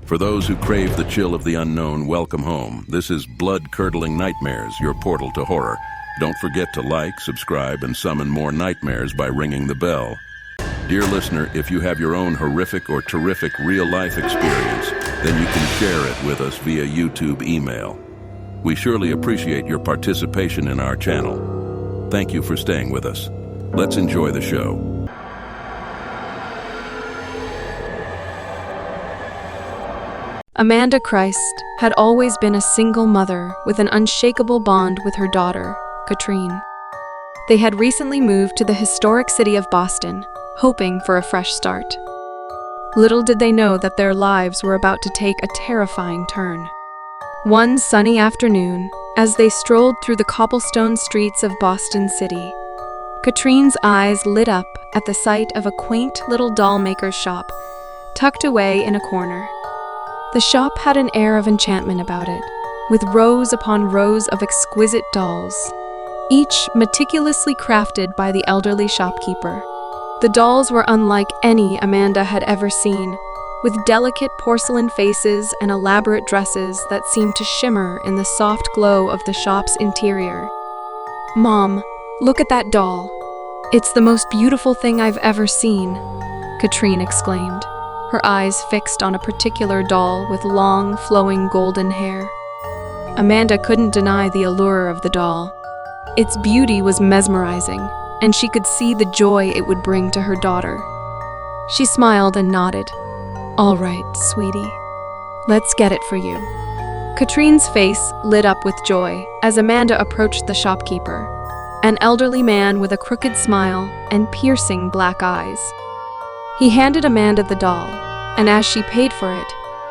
For those who crave the chill of the unknown, welcome home. This is Blood-Curdling Nightmares, your portal to horror. Don't forget to like, subscribe, and summon more nightmares by ringing the bell. Dear listener, if you have your own horrific or terrific real-life experience, then you can share it with us via YouTube email. We surely appreciate your participation in our channel. Thank you for staying with us. Let's enjoy the show. Amanda Crist had always been a single mother with an unshakable bond with her daughter, Katrine. They had recently moved to the historic city of Boston, hoping for a fresh start. Little did they know that their lives were about to take a terrifying turn. One sunny afternoon, as they strolled through the cobblestone streets of Boston City, Katrine's eyes lit up at the sight of a quaint little doll maker's shop, tucked away in a corner. The shop had an air of enchantment about it, with rows upon rows of exquisite dolls, each meticulously crafted by the elderly shopkeeper. The dolls were unlike any Amanda had ever seen, with delicate porcelain faces and elaborate dresses that seemed to shimmer in the soft glow of the shop's interior. "Mom, look at that doll. It's the most beautiful thing I've ever seen," Katrine exclaimed, her eyes fixed on a particular doll with long, flowing golden hair. Amanda couldn't deny the allure of the doll. Its beauty was mesmerizing, and she could see the joy it would bring to her daughter. She smiled and nodded. "All right, sweetie. Let's get it for you." Katrine's face lit up with joy as Amanda approached the shopkeeper, an elderly man with a crooked smile and piercing black eyes. He handed Amanda the doll, and as she paid for it,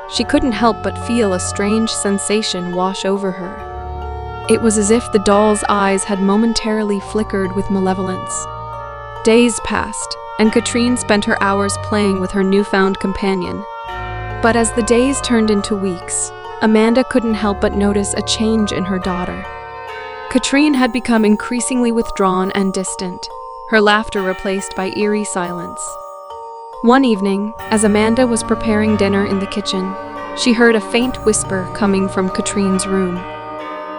she couldn't help but feel a strange sensation wash over her. It was as if the doll's eyes had momentarily flickered with malevolence. Days passed, and Katrine spent her hours playing with her newfound companion. But as the days turned into weeks, Amanda couldn't help but notice a change in her daughter. Katrine had become increasingly withdrawn and distant, her laughter replaced by eerie silence. One evening, as Amanda was preparing dinner in the kitchen, she heard a faint whisper coming from Katrine's room.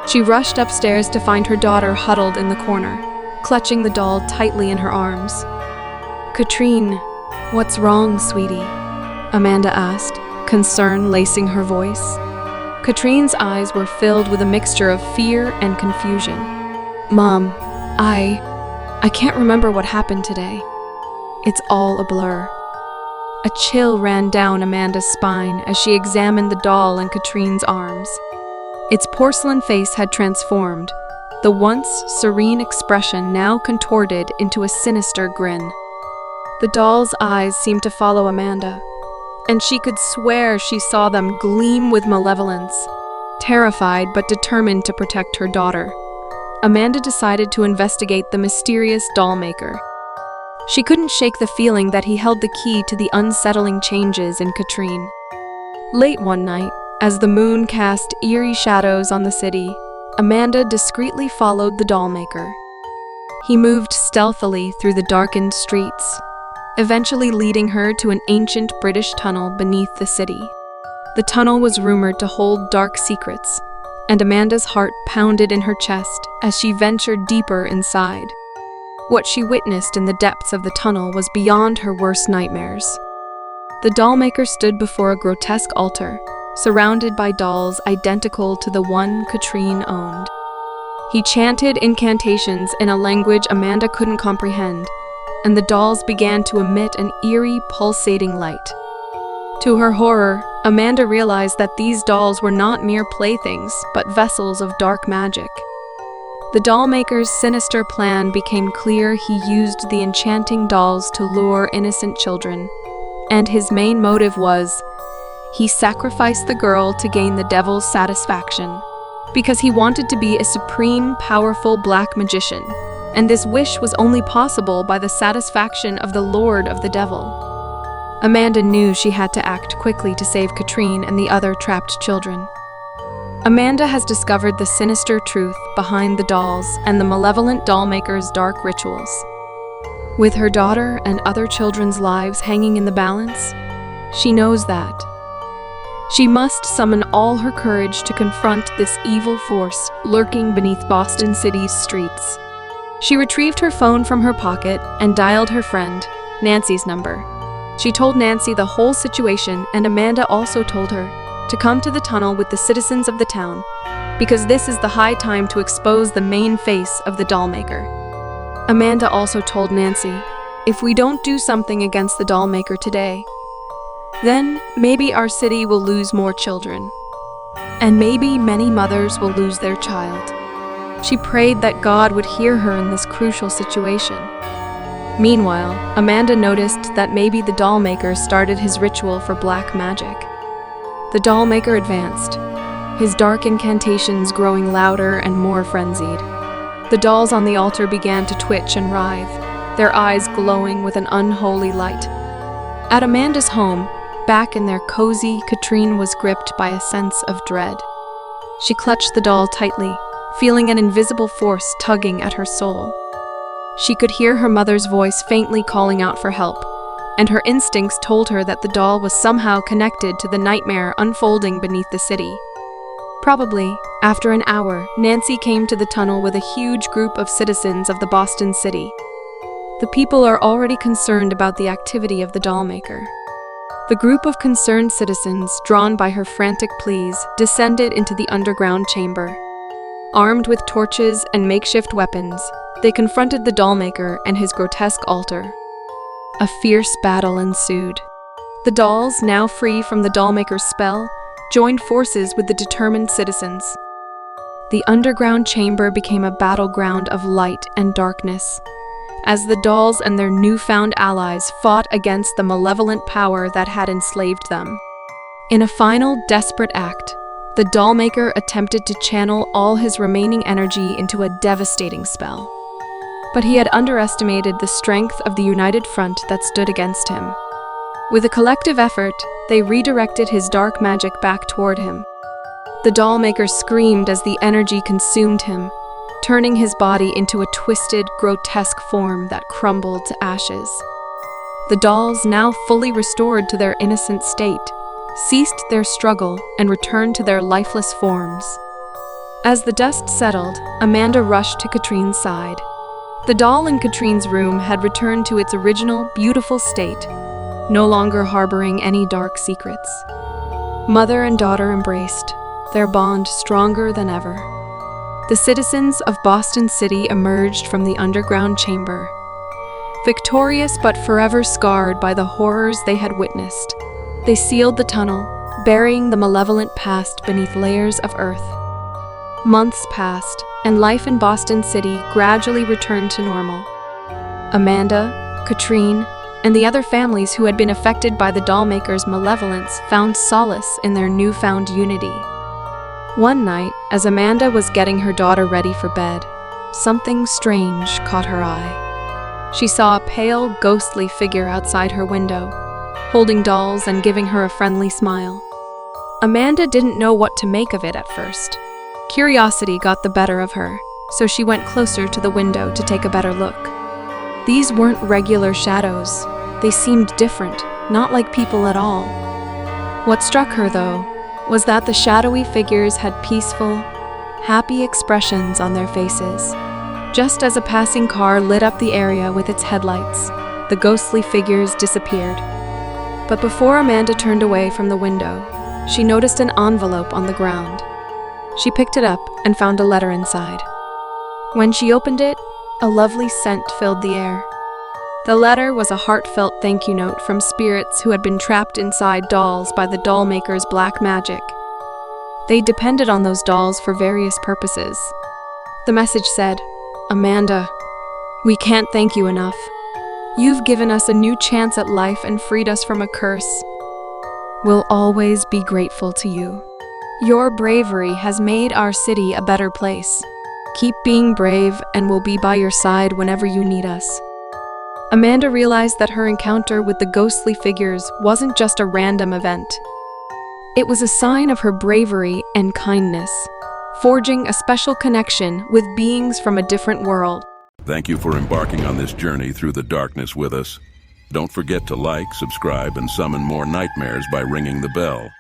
She rushed upstairs to find her daughter huddled in the corner, clutching the doll tightly in her arms. "Katrine, what's wrong, sweetie?" Amanda asked, concern lacing her voice. Katrine's eyes were filled with a mixture of fear and confusion. "Mom, I can't remember what happened today. It's all a blur." A chill ran down Amanda's spine as she examined the doll in Katrine's arms. Its porcelain face had transformed, the once serene expression now contorted into a sinister grin. The doll's eyes seemed to follow Amanda, and she could swear she saw them gleam with malevolence. Terrified but determined to protect her daughter, Amanda decided to investigate the mysterious doll maker. She couldn't shake the feeling that he held the key to the unsettling changes in Katrine. Late one night, as the moon cast eerie shadows on the city, Amanda discreetly followed the doll maker. He moved stealthily through the darkened streets, eventually leading her to an ancient British tunnel beneath the city. The tunnel was rumored to hold dark secrets, and Amanda's heart pounded in her chest as she ventured deeper inside. What she witnessed in the depths of the tunnel was beyond her worst nightmares. The doll maker stood before a grotesque altar, surrounded by dolls identical to the one Katrine owned. He chanted incantations in a language Amanda couldn't comprehend, and the dolls began to emit an eerie, pulsating light. To her horror, Amanda realized that these dolls were not mere playthings, but vessels of dark magic. The doll maker's sinister plan became clear. He used the enchanting dolls to lure innocent children, and his main motive was, he sacrificed the girl to gain the devil's satisfaction, because he wanted to be a supreme, powerful black magician, and this wish was only possible by the satisfaction of the Lord of the Devil. Amanda knew she had to act quickly to save Katrine and the other trapped children. Amanda has discovered the sinister truth behind the dolls and the malevolent doll maker's dark rituals. With her daughter and other children's lives hanging in the balance, she knows that She must summon all her courage to confront this evil force lurking beneath Boston City's streets. She retrieved her phone from her pocket and dialed her friend, Nancy's number. She told Nancy the whole situation, and Amanda also told her to come to the tunnel with the citizens of the town, because this is the high time to expose the main face of the dollmaker. Amanda also told Nancy, if we don't do something against the dollmaker today, then maybe our city will lose more children. And maybe many mothers will lose their child. She prayed that God would hear her in this crucial situation. Meanwhile, Amanda noticed that maybe the dollmaker started his ritual for black magic. The dollmaker advanced, his dark incantations growing louder and more frenzied. The dolls on the altar began to twitch and writhe, their eyes glowing with an unholy light. At Amanda's home, back in their cozy, Katrine was gripped by a sense of dread. She clutched the doll tightly, feeling an invisible force tugging at her soul. She could hear her mother's voice faintly calling out for help, and her instincts told her that the doll was somehow connected to the nightmare unfolding beneath the city. Probably, after an hour, Nancy came to the tunnel with a huge group of citizens of the Boston City. The people are already concerned about the activity of the dollmaker. The group of concerned citizens, drawn by her frantic pleas, descended into the underground chamber. Armed with torches and makeshift weapons, they confronted the dollmaker and his grotesque altar. A fierce battle ensued. The dolls, now free from the dollmaker's spell, joined forces with the determined citizens. The underground chamber became a battleground of light and darkness, as the dolls and their newfound allies fought against the malevolent power that had enslaved them. In a final, desperate act, the dollmaker attempted to channel all his remaining energy into a devastating spell. But he had underestimated the strength of the united front that stood against him. With a collective effort, they redirected his dark magic back toward him. The dollmaker screamed as the energy consumed him, turning his body into a twisted, grotesque form that crumbled to ashes. The dolls, now fully restored to their innocent state, ceased their struggle and returned to their lifeless forms. As the dust settled, Amanda rushed to Katrine's side. The doll in Katrine's room had returned to its original, beautiful state, no longer harboring any dark secrets. Mother and daughter embraced, their bond stronger than ever. The citizens of Boston City emerged from the underground chamber, victorious but forever scarred by the horrors they had witnessed. They sealed the tunnel, burying the malevolent past beneath layers of earth. Months passed, and life in Boston City gradually returned to normal. Amanda, Katrine, and the other families who had been affected by the dollmaker's malevolence found solace in their newfound unity. One night, as Amanda was getting her daughter ready for bed, something strange caught her eye. She saw a pale, ghostly figure outside her window, holding dolls and giving her a friendly smile. Amanda didn't know what to make of it at first. Curiosity got the better of her, so she went closer to the window to take a better look. These weren't regular shadows. They seemed different, not like people at all. What struck her, though, was that the shadowy figures had peaceful, happy expressions on their faces. Just as a passing car lit up the area with its headlights, the ghostly figures disappeared. But before Amanda turned away from the window, she noticed an envelope on the ground. She picked it up and found a letter inside. When she opened it, a lovely scent filled the air. The letter was a heartfelt thank you note from spirits who had been trapped inside dolls by the dollmaker's black magic. They depended on those dolls for various purposes. The message said, "Amanda, we can't thank you enough. You've given us a new chance at life and freed us from a curse. We'll always be grateful to you. Your bravery has made our city a better place. Keep being brave and we'll be by your side whenever you need us." Amanda realized that her encounter with the ghostly figures wasn't just a random event. It was a sign of her bravery and kindness, forging a special connection with beings from a different world. Thank you for embarking on this journey through the darkness with us. Don't forget to like, subscribe, and summon more nightmares by ringing the bell.